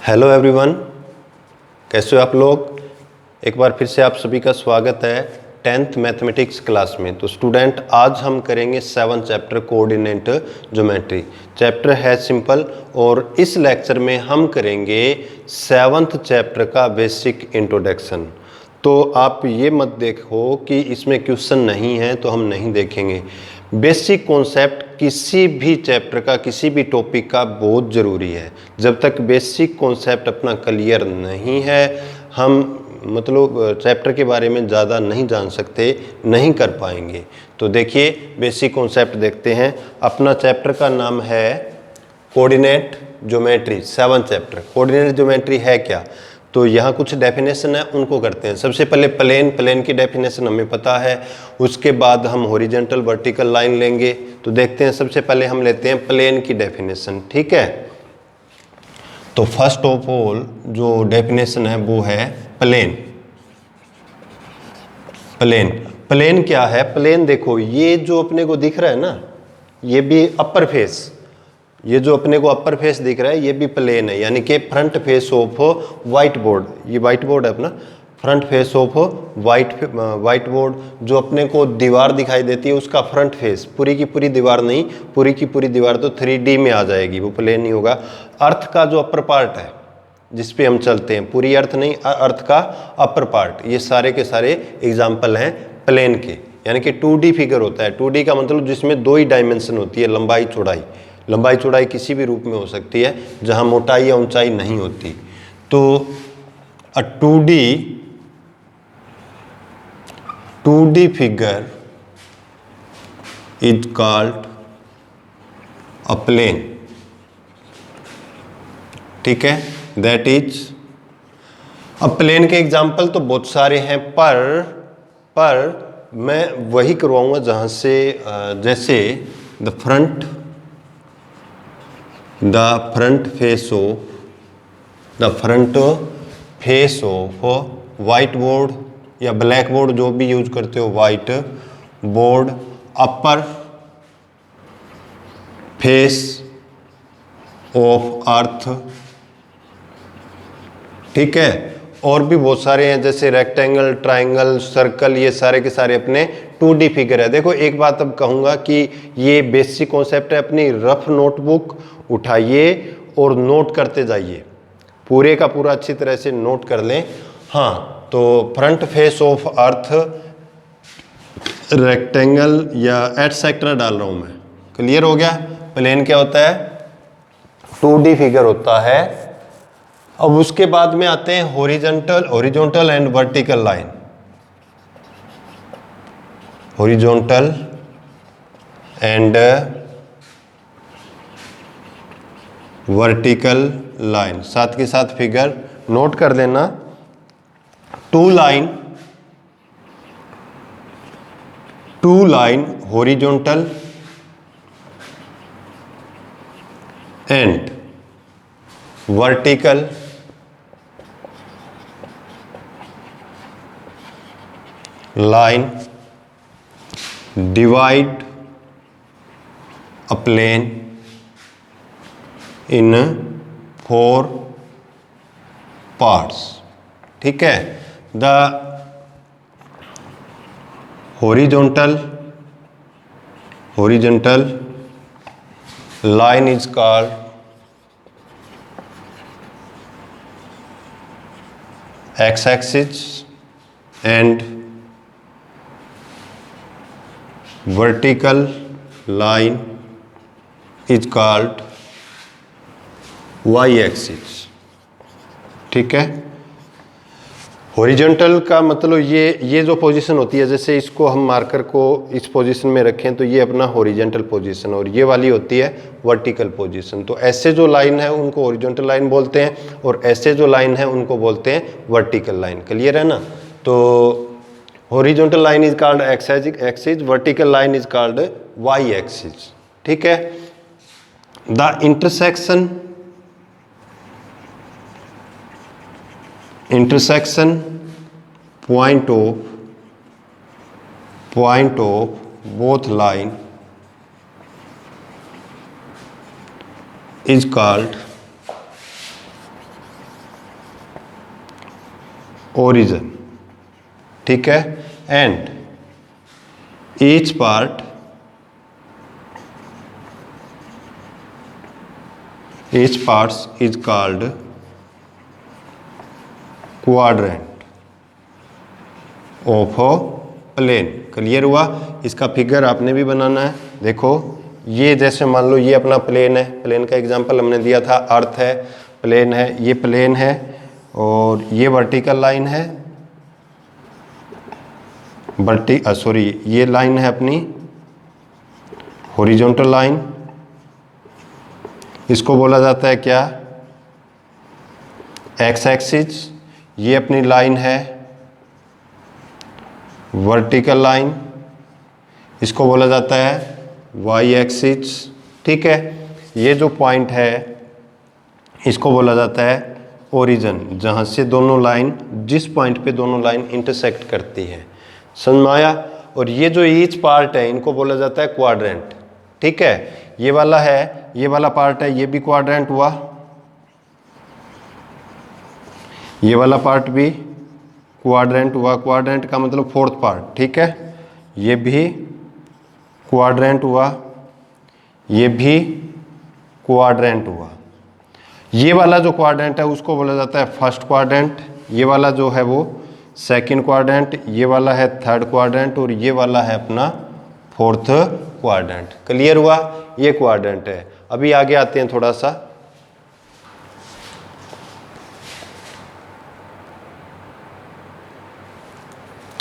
Hello everyone, कैसे हो आप लोग। एक बार फिर से आप सभी का स्वागत है 10th मैथमेटिक्स क्लास में। तो स्टूडेंट, आज हम करेंगे 7th chapter coordinate geometry. Chapter है सिंपल और इस लेक्चर में हम करेंगे 7th चैप्टर का बेसिक इंट्रोडक्शन। तो आप ये मत देखो कि इसमें क्वेश्चन नहीं है तो हम नहीं देखेंगे। बेसिक कॉन्सेप्ट किसी भी चैप्टर का, किसी भी टॉपिक का बहुत ज़रूरी है। जब तक बेसिक कॉन्सेप्ट अपना क्लियर नहीं है, हम चैप्टर के बारे में ज़्यादा नहीं जान सकते, नहीं कर पाएंगे। तो देखिए, बेसिक कॉन्सेप्ट देखते हैं। अपना चैप्टर का नाम है coordinate geometry, 7th chapter. Coordinate geometry है क्या, तो यहाँ कुछ डेफिनेशन है, उनको करते हैं। सबसे पहले प्लेन की डेफिनेशन हमें पता है। उसके बाद हम हॉरिजॉन्टल वर्टिकल लाइन लेंगे। तो देखते हैं, सबसे पहले हम लेते हैं प्लेन की डेफिनेशन, ठीक है। तो फर्स्ट ऑफ ऑल जो डेफिनेशन है वो है प्लेन। प्लेन क्या है? प्लेन देखो, ये जो अपने को दिख रहा है ना, ये भी अपर फेस, ये जो अपने को अपर फेस दिख रहा है ये भी प्लेन है, यानी कि front face of white board. ये व्हाइट बोर्ड है अपना, front face of white board. जो अपने को दीवार दिखाई देती है उसका फ्रंट फेस, पूरी की पूरी दीवार नहीं, पूरी की पूरी दीवार तो 3D में आ जाएगी, वो प्लेन नहीं होगा। अर्थ का जो अपर पार्ट है जिस पे हम चलते हैं, पूरी अर्थ नहीं, अर्थ का अपर पार्ट, ये सारे के सारे एग्जाम्पल हैं प्लेन के। यानी कि 2D फिगर होता है। 2D का मतलब जिसमें दो ही डायमेंशन होती है, लंबाई चौड़ाई। लंबाई चौड़ाई किसी भी रूप में हो सकती है जहां मोटाई या ऊंचाई नहीं होती। तो a 2D figure is called a plane, ठीक है। दैट इज अ प्लेन के एग्जाम्पल तो बहुत सारे हैं, पर मैं वही करवाऊंगा जहां से जैसे the front face of white board या ब्लैक बोर्ड, जो भी यूज करते हो, white board, upper face of earth, ठीक है। और भी बहुत सारे हैं जैसे रेक्टेंगल, ट्राइंगल, सर्कल, ये सारे के सारे अपने 2D फिगर है। देखो, एक बात अब कहूंगा कि ये बेसिक कॉन्सेप्ट है, अपनी रफ नोटबुक उठाइए और नोट करते जाइए, पूरे का पूरा अच्छी तरह से नोट कर लें। हाँ, तो front face of earth rectangle या एटसेट्रा डाल रहा हूं मैं, क्लियर हो गया। प्लेन क्या होता है? 2D फिगर होता है। अब उसके बाद में आते हैं horizontal and vertical line. Horizontal and vertical line, साथ के साथ फिगर नोट कर देना। Two line horizontal and vertical line divide a plane in 4 parts, ठीक है। The horizontal line is called x-axis and vertical line is called y-axis, ठीक है। Horizontal का मतलब ये जो पोजीशन होती है, जैसे इसको हम मार्कर को इस पोजीशन में रखें तो ये अपना हॉरिजॉन्टल पोजीशन, और ये वाली होती है वर्टिकल पोजीशन। तो ऐसे जो लाइन है उनको हॉरिजॉन्टल लाइन बोलते हैं, और ऐसे जो लाइन है उनको बोलते हैं वर्टिकल लाइन, क्लियर है ना। तो horizontal line is called x-axis, vertical line is called y-axis, ठीक है। The intersection point of both line is called origin, ठीक है, and each part is called quadrant of plane. Clear हुआ? इसका figure आपने भी बनाना है। देखो ये जैसे मान लो ये अपना प्लेन है, प्लेन का एग्जांपल हमने दिया था, अर्थ है, प्लेन है, ये प्लेन है और ये वर्टिकल लाइन है, ये लाइन है अपनी हॉरिजॉन्टल लाइन, इसको बोला जाता है क्या? X axis. ये अपनी लाइन है वर्टिकल लाइन, इसको बोला जाता है वाई एक्सिस, ठीक है। ये जो पॉइंट है इसको बोला जाता है ओरिजिन, जहाँ से दोनों लाइन, जिस पॉइंट पे दोनों लाइन इंटरसेक्ट करती है। समझ में आया? और ये जो ईच पार्ट है इनको बोला जाता है क्वाड्रेंट, ठीक है। ये वाला है, ये वाला पार्ट है, ये भी क्वाड्रेंट हुआ, ये वाला पार्ट भी क्वाड्रेंट हुआ, क्वाड्रेंट का मतलब फोर्थ पार्ट, ठीक है। ये भी क्वाड्रेंट हुआ, ये भी क्वाड्रेंट हुआ। ये वाला जो क्वाड्रेंट है उसको बोला जाता है फर्स्ट क्वाड्रेंट, ये वाला जो है वो सेकंड क्वाड्रेंट, ये वाला है थर्ड क्वाड्रेंट और ये वाला है अपना फोर्थ क्वाड्रेंट। क्लियर हुआ? ये क्वाड्रेंट है। अभी आगे आते हैं थोड़ा सा।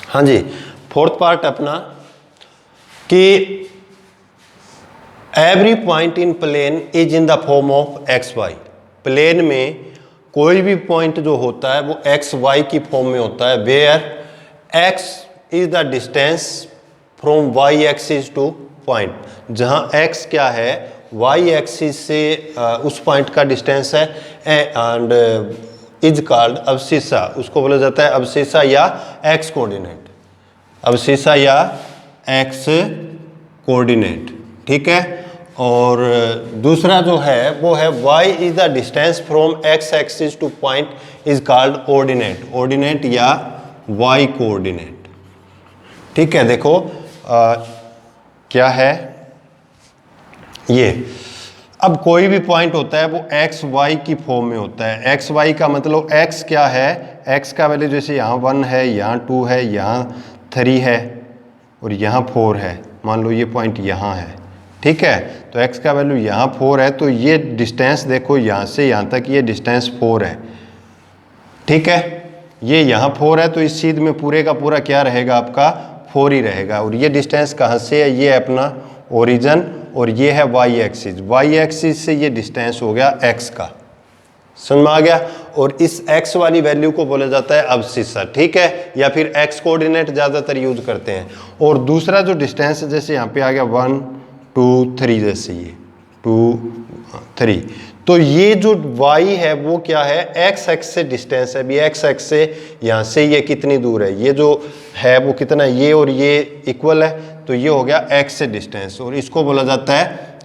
हाँ जी, फोर्थ पार्ट अपना कि every point in plane is in the form of x y. Plane में कोई भी पॉइंट जो होता है वो एक्स वाई की फॉर्म में होता है, where x is the distance from y axis to point. जहां एक्स क्या है, वाई एक्सिस से उस पॉइंट का डिस्टेंस है, एंड इज कॉल्ड अब्सिसा, उसको बोला जाता है अब्सिसा या एक्स कोऑर्डिनेट, अब्सिसा या एक्स कोऑर्डिनेट, ठीक है। और दूसरा जो है वो है y is the distance from x axis to point is called ordinate, ordinate या y कोऑर्डिनेट, ठीक है। देखो क्या है ये, अब कोई भी पॉइंट होता है वो x y की फॉर्म में होता है। x y का मतलब x क्या है, x का वैल्यू जैसे यहाँ 1 है, यहाँ 2 है, यहाँ 3 है और यहाँ 4 है। मान लो ये पॉइंट यहाँ है, ठीक है, तो x का वैल्यू यहाँ 4 है, तो ये डिस्टेंस देखो यहाँ से यहाँ तक ये डिस्टेंस 4 है, ठीक है। ये यहाँ 4 है तो इस चीज में पूरे का पूरा क्या रहेगा, आपका 4 ही रहेगा। और ये डिस्टेंस कहाँ से है, ये अपना ओरिजिन और ये है y एक्सिस, y एक्सिस से ये डिस्टेंस हो गया x का। समझ में आ गया? और इस x वाली वैल्यू को बोला जाता है अब्सिसा, ठीक है, या फिर x कोऑर्डिनेट ज़्यादातर यूज करते हैं। और दूसरा जो डिस्टेंस है जैसे यहाँ पे आ गया 1 2 3, जैसे ये 2 3, तो ये जो y है वो क्या है, x एक्स से डिस्टेंस है। अभी x एक्स से यहाँ से ये कितनी दूर है, ये जो है वो कितना, ये और ये इक्वल है, तो ये हो गया x से डिस्टेंस, और इसको बोला जाता है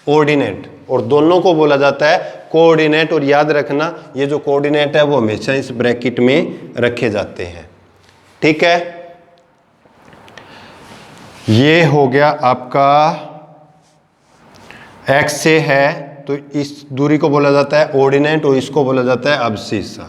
ऑर्डिनेट, और दोनों को बोला जाता है कोऑर्डिनेट। और याद रखना ये जो कोऑर्डिनेट है वो हमेशा इस ब्रैकेट में रखे जाते हैं, ठीक है। ये हो गया आपका x से है तो इस दूरी को बोला जाता है ऑर्डिनेट और इसको बोला जाता है अब्सिसा,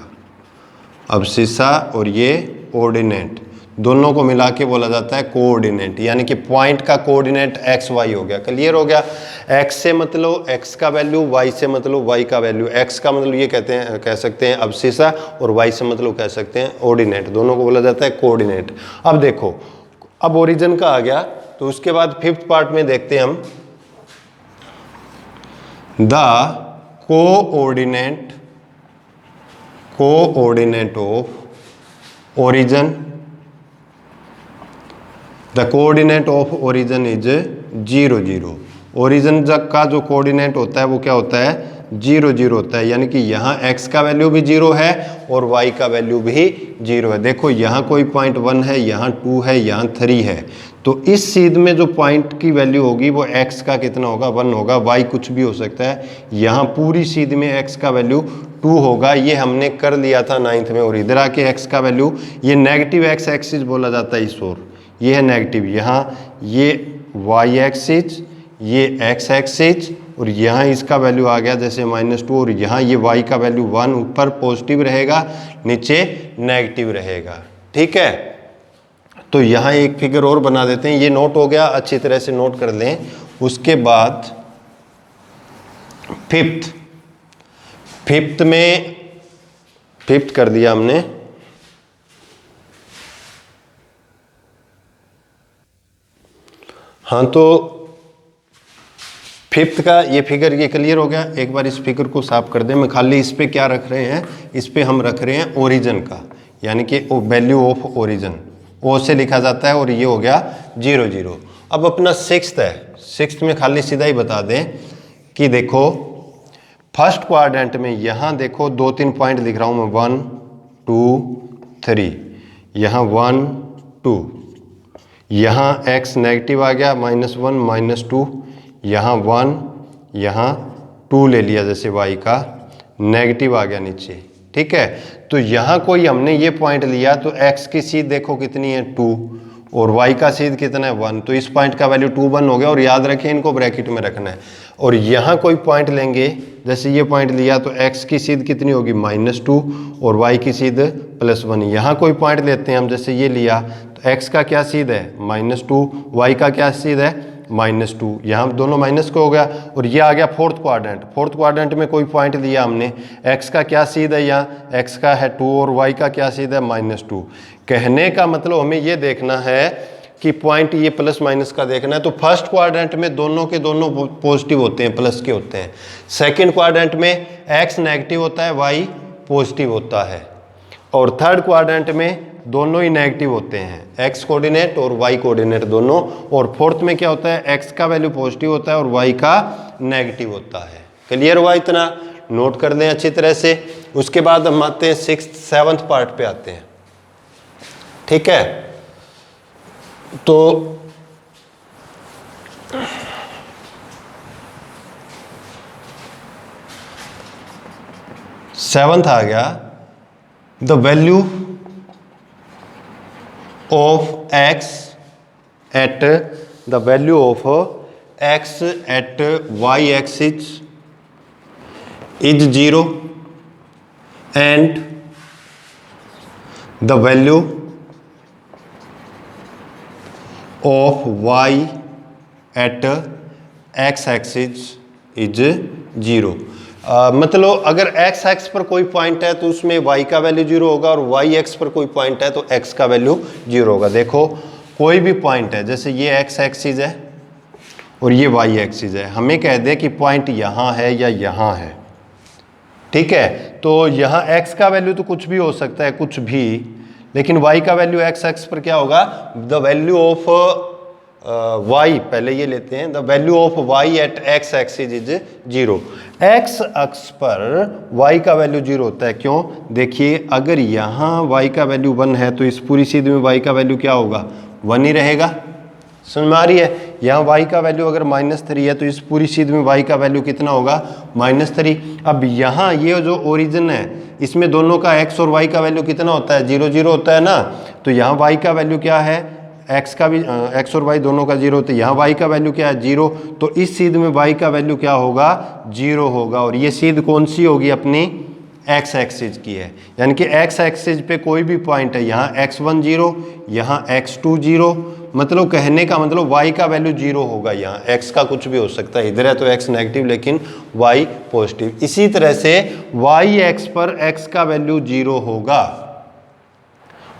अब्सिसा और ये ऑर्डिनेट, दोनों को मिला के बोला जाता है कोऑर्डिनेट। यानी कि पॉइंट का कोऑर्डिनेट एक्स वाई हो गया। क्लियर हो गया? एक्स से मतलब एक्स का वैल्यू, वाई से मतलब वाई का वैल्यू। एक्स का मतलब ये कह सकते हैं अब्सिसा और वाई से मतलब कह सकते हैं ऑर्डिनेट, दोनों को बोला जाता है कोऑर्डिनेट। अब देखो, अब ओरिजिन का आ गया, तो उसके बाद फिफ्थ पार्ट में देखते हैं हम the coordinate of origin. The coordinate of origin is 0 0। Origin का जो कोऑर्डिनेट होता है वो क्या होता है, 0 0 होता है। यानी कि यहाँ x का वैल्यू भी 0 है और y का वैल्यू भी 0 है। देखो यहाँ कोई पॉइंट 1 है, यहाँ 2 है, यहाँ 3 है, तो इस सीध में जो पॉइंट की वैल्यू होगी वो x का कितना होगा, 1 होगा। y कुछ भी हो सकता है। यहाँ पूरी सीध में x का वैल्यू 2 होगा, ये हमने कर लिया था 9th में। और इधर आके x का वैल्यू, ये नेगेटिव x एक्सिस बोला जाता है इस ओर, ये है नेगेटिव, यहाँ ये y एक्सिस, ये x एक्सिस, और यहाँ इसका वैल्यू आ गया जैसे -2, और यहाँ ये y का वैल्यू 1, ऊपर पॉजिटिव रहेगा नीचे नेगेटिव रहेगा। ठीक है, तो यहाँ एक फिगर और बना देते हैं, ये नोट हो गया, अच्छी तरह से नोट कर लें। उसके बाद फिफ्थ में, फिफ्थ कर दिया हमने। हाँ, तो फिफ्थ का ये फिगर ये क्लियर हो गया। एक बार इस फिगर को साफ कर दें। मैं खाली इस पे क्या रख रहे हैं, इस पे हम रख रहे हैं ओरिजिन का, यानी कि वैल्यू ऑफ ओरिजिन, ओ से लिखा जाता है, और ये हो गया 0 0। अब अपना सिक्स्थ है, सिक्स्थ में खाली सीधा ही बता दें कि देखो फर्स्ट क्वाड्रेंट में यहाँ देखो 2-3 पॉइंट लिख रहा हूँ मैं, 1 2 3, यहाँ 1 2, यहाँ x नेगेटिव आ गया -1 -2, यहाँ 1, यहाँ 2 ले लिया जैसे y का, नेगेटिव आ गया नीचे। ठीक है, तो यहाँ कोई हमने ये पॉइंट लिया तो x की सीध देखो कितनी है 2, और y का सीध कितना है 1, तो इस पॉइंट का वैल्यू 2 1 हो गया। और याद रखें इनको ब्रैकेट में रखना है। और यहाँ कोई पॉइंट लेंगे, जैसे ये पॉइंट लिया तो x की सीध कितनी होगी -2, और y की सीध +1। यहाँ कोई पॉइंट लेते हैं हम, जैसे ये लिया तो x का क्या सीध है -2, y का क्या सीध है -2, यहाँ दोनों माइनस को हो गया। और ये आ गया फोर्थ क्वाड्रेंट। फोर्थ क्वाड्रेंट में कोई पॉइंट लिया हमने, x का क्या सीध है, यहाँ x का है 2 और y का क्या सीध है -2। कहने का मतलब हमें ये देखना है कि पॉइंट ये प्लस माइनस का देखना है। तो फर्स्ट क्वाड्रेंट में दोनों के दोनों पॉजिटिव होते हैं, प्लस के होते हैं। सेकंड क्वाड्रेंट में x नेगेटिव होता है, y पॉजिटिव होता है। और थर्ड क्वाड्रेंट में दोनों ही नेगेटिव होते हैं, x कोऑर्डिनेट और y कोऑर्डिनेट दोनों। और फोर्थ में क्या होता है, x का वैल्यू पॉजिटिव होता है और y का नेगेटिव होता है। क्लियर हुआ? इतना नोट कर लें अच्छी तरह से। उसके बाद हम आते हैं 6th 7th पार्ट पे आते हैं। ठीक है, तो सेवंथ आ गया, the value of x at the value of x at y axis is 0 and the value of y at x axis is 0। मतलब अगर x एक्स पर कोई पॉइंट है तो उसमें y का वैल्यू 0 होगा, और y एक्स पर कोई पॉइंट है तो x का वैल्यू 0 होगा। देखो कोई भी पॉइंट है, जैसे ये x एक्सिस है और ये y एक्सिस है, हमें कह दे कि पॉइंट यहाँ है या यहाँ है। ठीक है, तो यहाँ x का वैल्यू तो कुछ भी हो सकता है, कुछ भी, लेकिन y का वैल्यू x एक्स पर क्या होगा, द वैल्यू ऑफ y, पहले ये लेते हैं, the value of y at x axis is 0। x अक्ष पर y का वैल्यू 0 होता है। क्यों? देखिए अगर यहाँ y का वैल्यू 1 है तो इस पूरी सीध में y का वैल्यू क्या होगा, 1 ही रहेगा। समझ में आ रही है? यहाँ y का वैल्यू अगर -3 है तो इस पूरी सीध में y का वैल्यू कितना होगा, -3। अब यहाँ ये जो ओरिजिन है इसमें दोनों का x और y का वैल्यू कितना होता है, 0 0 होता है ना। तो यहाँ y का वैल्यू क्या है, x का भी x और y दोनों का 0 होता है, यहाँ y का वैल्यू क्या है, 0। तो इस सीध में y का वैल्यू क्या होगा, 0 होगा। और ये सीध कौन सी होगी, अपनी x एक्सिस की है, यानी कि x एक्सिस पे कोई भी पॉइंट है, यहाँ x1 0, यहाँ x2 0, मतलब कहने का मतलब y का वैल्यू 0 होगा। यहाँ x का कुछ भी हो सकता है, इधर है तो x नेगेटिव लेकिन y पॉजिटिव। इसी तरह से y एक्स पर x का वैल्यू 0 होगा,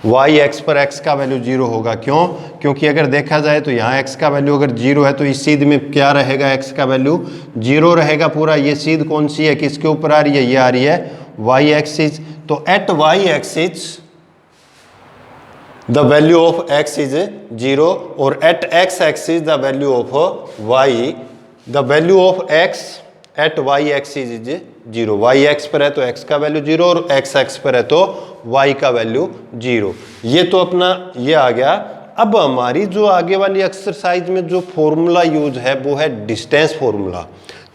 y एक्स पर x का वैल्यू 0 होगा। क्यों? क्योंकि अगर देखा जाए तो यहाँ x का वैल्यू अगर 0 है तो इस सीध में क्या रहेगा, x का वैल्यू 0 रहेगा पूरा। ये सीध कौन सी है, किसके ऊपर आ रही है, ये आ रही है y एक्सिस। तो at y axis the value of x is 0 और at x axis the value of y, the value of x at y axis is 0। y x पर है तो x का वैल्यू 0 और x एक्स पर है तो y का वैल्यू 0। ये तो अपना ये आ गया। अब हमारी जो आगे वाली एक्सरसाइज में जो फॉर्मूला यूज है वो है डिस्टेंस फॉर्मूला।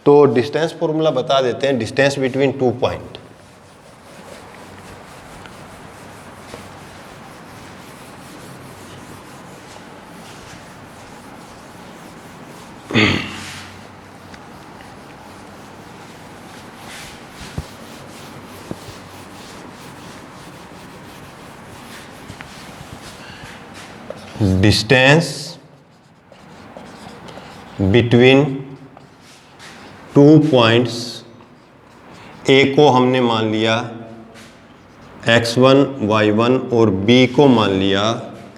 तो डिस्टेंस फॉर्मूला बता देते हैं, distance between 2 point. Distance between 2 points, A को हमने मान लिया x1 y1 और b को मान लिया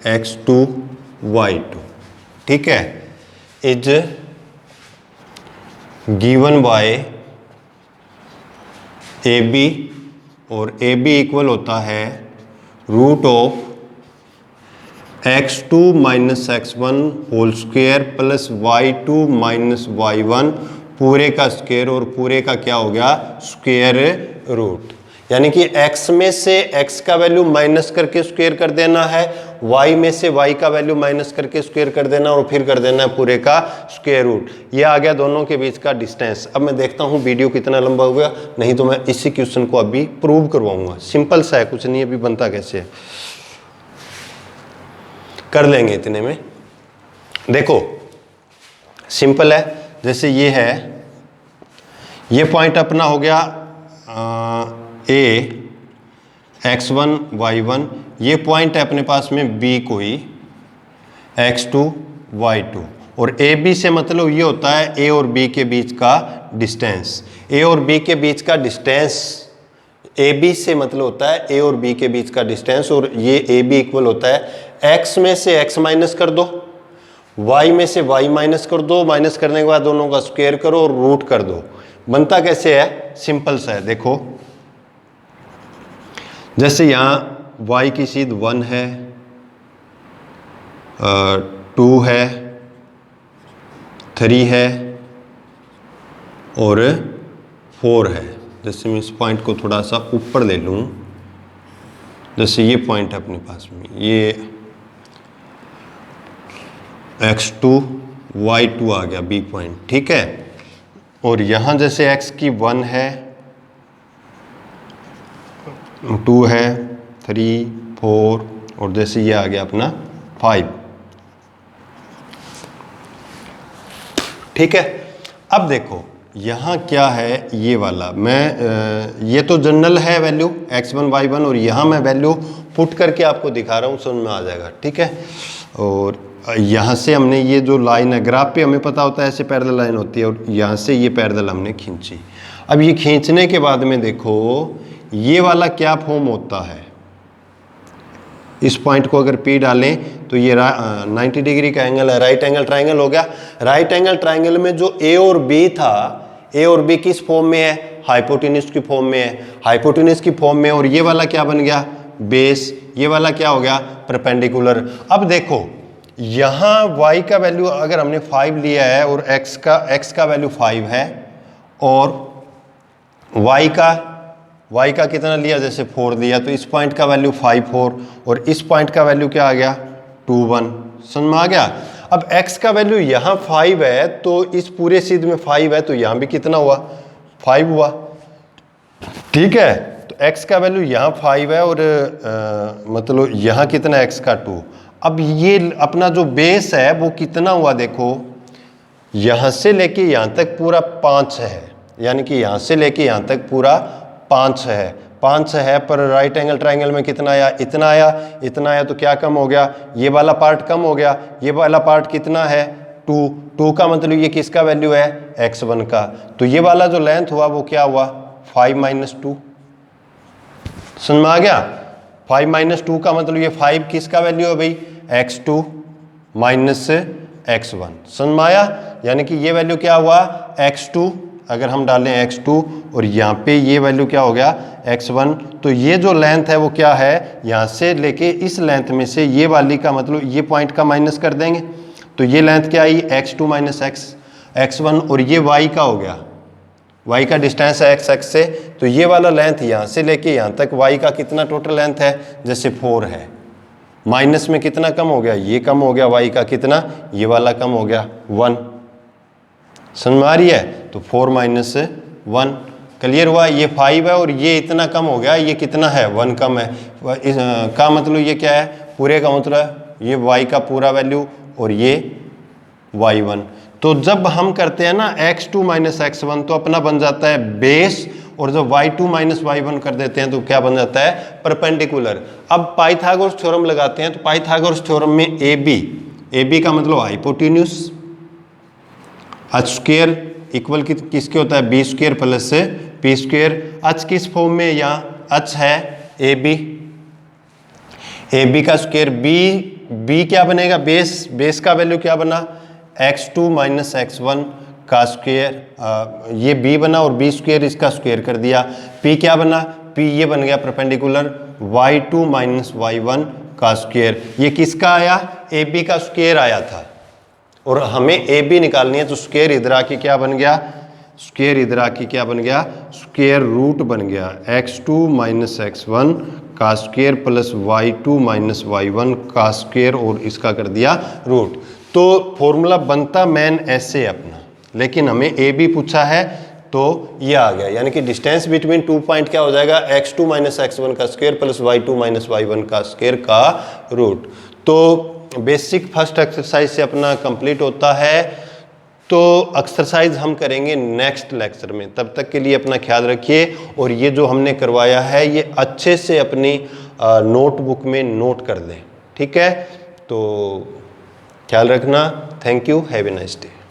x2 y2, ठीक है, is given by A B, और ए बी इक्वल होता है root of x2 minus x1 whole square plus y2 minus y1 पूरे का स्क्वायर, और पूरे का क्या हो गया, स्क्वायर रूट। यानी कि x में से x का वैल्यू माइनस करके स्क्वायर कर देना है, y में से y का वैल्यू माइनस करके स्क्वायर कर देना, और फिर कर देना है पूरे का स्क्वायर रूट। ये आ गया दोनों के बीच का डिस्टेंस। अब मैं देखता हूँ वीडियो कितना लंबा हो गया, नहीं तो मैं इसी क्वेश्चन को अभी प्रूव करवाऊंगा। सिंपल सा है, कुछ नहीं अभी बनता कैसे है, कर लेंगे इतने में। देखो सिंपल है, जैसे ये है, ये पॉइंट अपना हो गया ए x1 y1, ये पॉइंट है अपने पास में b कोई x2 y2, और ए बी से मतलब ये होता है ए और बी के बीच का डिस्टेंस। ए और बी के बीच का डिस्टेंस, ए बी से मतलब होता है ए और बी के बीच का डिस्टेंस, और ये ए बी इक्वल होता है x में से x माइनस कर दो, y में से y माइनस कर दो, माइनस करने के बाद दोनों का स्क्वायर करो और रूट कर दो। बनता कैसे है, सिंपल सा है। देखो जैसे यहाँ y की सीध 1 है, 2 है, 3 है और 4 है। जैसे मैं इस पॉइंट को थोड़ा सा ऊपर ले लूँ, जैसे ये पॉइंट है अपने पास में, ये x2 y2 आ गया बी पॉइंट, ठीक है। और यहाँ जैसे x की 1 है, 2 है, 3, 4 और जैसे ये आ गया अपना 5, ठीक है। अब देखो यहाँ क्या है, ये वाला मैं ये तो जनरल है वैल्यू x1 y1, और यहाँ मैं वैल्यू पुट करके आपको दिखा रहा हूँ, समझ में आ जाएगा, ठीक है। और यहाँ से हमने ये जो लाइन है, ग्राफ पे हमें पता होता है ऐसे पैरेलल लाइन होती है, और यहाँ से ये पैरेलल हमने खींची। अब ये खींचने के बाद में देखो ये वाला क्या फॉर्म होता है, इस पॉइंट को अगर P डालें तो ये 90 डिग्री का एंगल है, राइट एंगल ट्राइंगल हो गया। राइट एंगल ट्राइंगल में जो A और B था, A और B किस फॉर्म में है, हाइपोटेन्यूज की फॉर्म में है, हाइपोटेन्यूज की फॉर्म में, और ये वाला क्या बन गया, बेस, ये वाला क्या हो गया, परपेंडिकुलर। अब देखो यहाँ y का वैल्यू अगर हमने 5 लिया है और x का वैल्यू 5 है, और y का कितना लिया, जैसे 4 लिया, तो इस पॉइंट का वैल्यू 5 4, और इस पॉइंट का वैल्यू क्या आ गया 2 1, समझ में आ गया। अब x का वैल्यू यहाँ 5 है, तो इस पूरे सीध में 5 है, तो यहाँ भी कितना हुआ, 5 हुआ, ठीक है। तो x का वैल्यू यहाँ 5 है, और मतलब यहाँ कितना x का 2। अब ये अपना जो बेस है वो कितना हुआ, देखो यहाँ से लेके यहाँ तक पूरा 5 है, यानी कि यहाँ से लेके यहाँ तक पूरा 5 है, पर राइट एंगल ट्राइंगल में कितना आया, इतना आया, इतना आया, तो क्या कम हो गया, ये वाला पार्ट कम हो गया, ये वाला पार्ट कितना है 2 का मतलब ये किसका वैल्यू है, x1 का। तो ये वाला जो लेंथ हुआ वो क्या हुआ, 5 - 2, समझ में आ गया। 5 - 2 का मतलब ये 5 किसका वैल्यू है भाई, x2 माइनस x1, समझ में आया। यानी कि ये वैल्यू क्या हुआ, x2, अगर हम डालें x2 और यहाँ पे ये वैल्यू क्या हो गया x1, तो ये जो लेंथ है वो क्या है, यहाँ से लेके इस लेंथ में से ये वाली का मतलब ये पॉइंट का माइनस कर देंगे, तो ये लेंथ क्या आई, x2 माइनस x1, और ये y का हो गया, y का डिस्टेंस है x से, तो ये वाला लेंथ यहाँ से लेके यहाँ तक y का कितना टोटल लेंथ है, जैसे 4 है, माइनस में कितना कम हो गया, ये कम हो गया, y का कितना, ये वाला कम हो गया 1, समझ में आ रही है। तो 4 - 1 क्लियर हुआ, ये 5 है और ये इतना कम हो गया, ये कितना है 1 कम है, का मतलब ये क्या है, पूरे का मतलब ये y का पूरा वैल्यू और ये y1। तो जब हम करते हैं ना x2 - x1, तो अपना बन जाता है बेस और जब y2 माइनस y1 कर देते हैं तो क्या बन जाता है, परपेंडिकुलर। अब पाइथागोरस थ्योरम लगाते हैं, तो पाइथागोरस थ्योरम में AB का मतलब हाइपोटेन्यूज, h स्क्वायर इक्वल किसके होता है, b square plus p square. h किस फॉर्म में, यहाँ h है AB का स्क्वायर, b क्या बनेगा, बेस का वैल्यू क्या बना, x2 माइनस x1 का स्क्वायर, ये b बना और b स्क्वायर इसका स्क्वायर कर दिया। p क्या बना, p ये बन गया परपेंडिकुलर y2 माइनस y1 का स्क्वायर। ये किसका आया, AB का स्क्वायर आया था और हमें AB निकालनी है, तो स्क्वायर इधर आके क्या बन गया, स्क्वायर इधर आके क्या बन गया, स्क्वायर रूट बन गया x2 माइनस x1 का square plus y2 minus y1 का स्क्वायर और इसका कर दिया रूट। तो फॉर्मूला बनता मैन ऐसे अपना, लेकिन हमें AB पूछा है तो ये आ गया, यानी कि डिस्टेंस बिटवीन 2 पॉइंट क्या हो जाएगा, x2 माइनस x1 का square plus y2 minus y1 का स्क्वायर का रूट। तो बेसिक फर्स्ट एक्सरसाइज से अपना कंप्लीट होता है। तो एक्सरसाइज हम करेंगे नेक्स्ट लेक्चर में, तब तक के लिए अपना ख्याल रखिए और ये जो हमने करवाया है ये अच्छे से अपनी नोटबुक में नोट कर दें, ठीक है। तो ख्याल रखना, thank you, have a nice day.